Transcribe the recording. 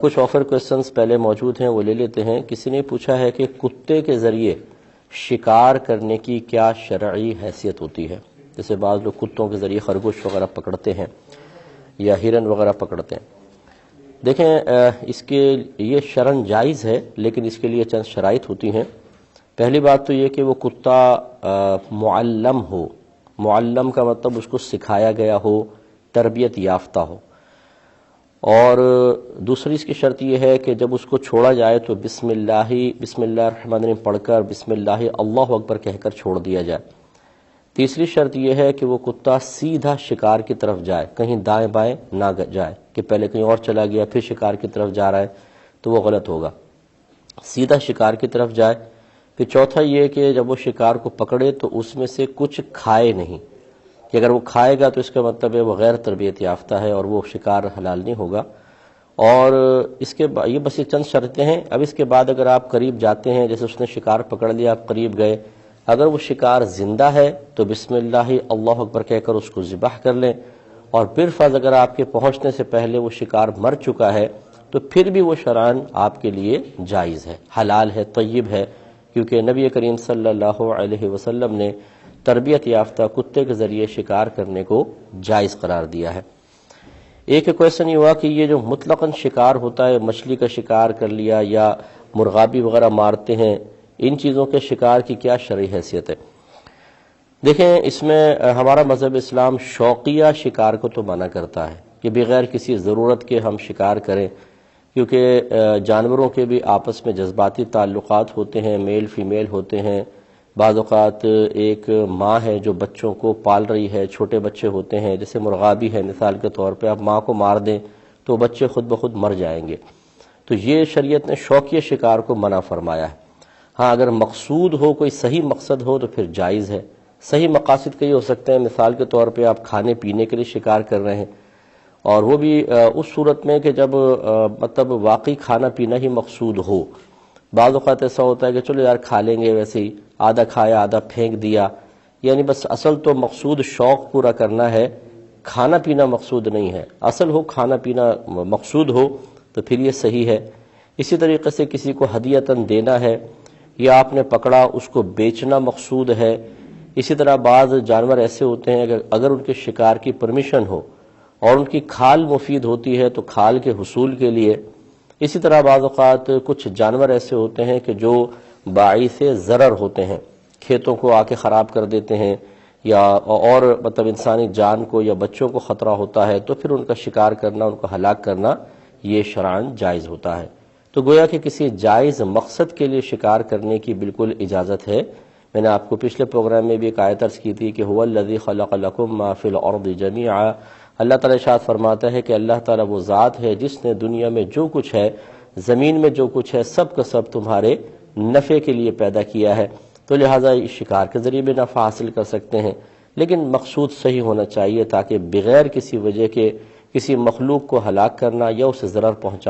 کچھ offer questions پہلے موجود ہیں، وہ لے لیتے ہیں۔ کسی نے پوچھا ہے کہ کتے کے ذریعے شکار کرنے کی کیا شرعی حیثیت ہوتی ہے؟ جیسے بعض لوگ کتوں کے ذریعے خرگوش وغیرہ پکڑتے ہیں یا ہرن وغیرہ پکڑتے ہیں۔ دیکھیں اس کے یہ شرعاً جائز ہے، لیکن اس کے لیے چند شرائط ہوتی ہیں۔ پہلی بات تو یہ کہ وہ کتا معلم ہو۔ معلم کا مطلب اس کو سکھایا گیا ہو، تربیت یافتہ ہو۔ اور دوسری اس کی شرط یہ ہے کہ جب اس کو چھوڑا جائے تو بسم اللہ الرحمن الرحیم پڑھ کر بسم اللہ اکبر کہہ کر چھوڑ دیا جائے۔ تیسری شرط یہ ہے کہ وہ کتا سیدھا شکار کی طرف جائے، کہیں دائیں بائیں نہ جائے کہ پہلے کہیں اور چلا گیا پھر شکار کی طرف جا رہا ہے تو وہ غلط ہوگا۔ سیدھا شکار کی طرف جائے۔ پھر چوتھا یہ کہ جب وہ شکار کو پکڑے تو اس میں سے کچھ کھائے نہیں، کہ اگر وہ کھائے گا تو اس کا مطلب ہے وہ غیر تربیت یافتہ ہے اور وہ شکار حلال نہیں ہوگا۔ اور اس کے یہ بس یہ چند شرطیں ہیں۔ اب اس کے بعد اگر آپ قریب جاتے ہیں، جیسے اس نے شکار پکڑ لیا، آپ قریب گئے، اگر وہ شکار زندہ ہے تو بسم اللہ اکبر کہہ کر اس کو ذبح کر لیں، اور بالفرض اگر آپ کے پہنچنے سے پہلے وہ شکار مر چکا ہے تو پھر بھی وہ شرعاً آپ کے لیے جائز ہے، حلال ہے، طیب ہے، کیونکہ نبی کریم صلی اللہ علیہ وسلم نے تربیت یافتہ کتے کے ذریعے شکار کرنے کو جائز قرار دیا ہے۔ ایک کویسچن یہ ہوا کہ یہ جو مطلقاً شکار ہوتا ہے، مچھلی کا شکار کر لیا یا مرغابی وغیرہ مارتے ہیں، ان چیزوں کے شکار کی کیا شرعی حیثیت ہے؟ دیکھیں اس میں ہمارا مذہب اسلام شوقیہ شکار کو تو منع کرتا ہے کہ بغیر کسی ضرورت کے ہم شکار کریں، کیونکہ جانوروں کے بھی آپس میں جذباتی تعلقات ہوتے ہیں، میل فیمیل ہوتے ہیں۔ بعض اوقات ایک ماں ہے جو بچوں کو پال رہی ہے، چھوٹے بچے ہوتے ہیں، جیسے مرغابی ہے مثال کے طور پہ، آپ ماں کو مار دیں تو بچے خود بخود مر جائیں گے۔ تو یہ شریعت نے شوقیہ شکار کو منع فرمایا ہے۔ ہاں اگر مقصود ہو، کوئی صحیح مقصد ہو تو پھر جائز ہے۔ صحیح مقاصد کئی ہو سکتے ہیں، مثال کے طور پہ آپ کھانے پینے کے لیے شکار کر رہے ہیں، اور وہ بھی اس صورت میں کہ جب مطلب واقعی کھانا پینا ہی مقصود ہو۔ بعض اوقات ایسا ہوتا ہے کہ چلو یار کھا لیں گے، ویسے ہی آدھا کھایا آدھا پھینک دیا، یعنی بس اصل تو مقصود شوق پورا کرنا ہے، کھانا پینا مقصود نہیں ہے۔ اصل ہو کھانا پینا مقصود ہو تو پھر یہ صحیح ہے۔ اسی طریقے سے کسی کو ہدیۃً دینا ہے، یا آپ نے پکڑا اس کو بیچنا مقصود ہے۔ اسی طرح بعض جانور ایسے ہوتے ہیں کہ اگر ان کے شکار کی پرمیشن ہو اور ان کی کھال مفید ہوتی ہے تو کھال کے حصول کے لیے۔ اسی طرح بعض اوقات کچھ جانور ایسے ہوتے ہیں کہ جو باعث ضرر ہوتے ہیں، کھیتوں کو آ کے خراب کر دیتے ہیں، یا اور مطلب انسانی جان کو یا بچوں کو خطرہ ہوتا ہے، تو پھر ان کا شکار کرنا، ان کو ہلاک کرنا یہ شرعاً جائز ہوتا ہے۔ تو گویا کہ کسی جائز مقصد کے لیے شکار کرنے کی بالکل اجازت ہے۔ میں نے آپ کو پچھلے پروگرام میں بھی ایک آیت عرض کی تھی کہ هو الذی خلق لکم ما فی الارض جمیعا۔ اللہ تعالیٰ ارشاد فرماتا ہے کہ اللہ تعالیٰ وہ ذات ہے جس نے دنیا میں جو کچھ ہے، زمین میں جو کچھ ہے، سب کا سب تمہارے نفع کے لیے پیدا کیا ہے، تو لہٰذا اس شکار کے ذریعے بھی نفع حاصل کر سکتے ہیں، لیکن مقصود صحیح ہونا چاہیے، تاکہ بغیر کسی وجہ کے کسی مخلوق کو ہلاک کرنا یا اسے ضرر پہنچانا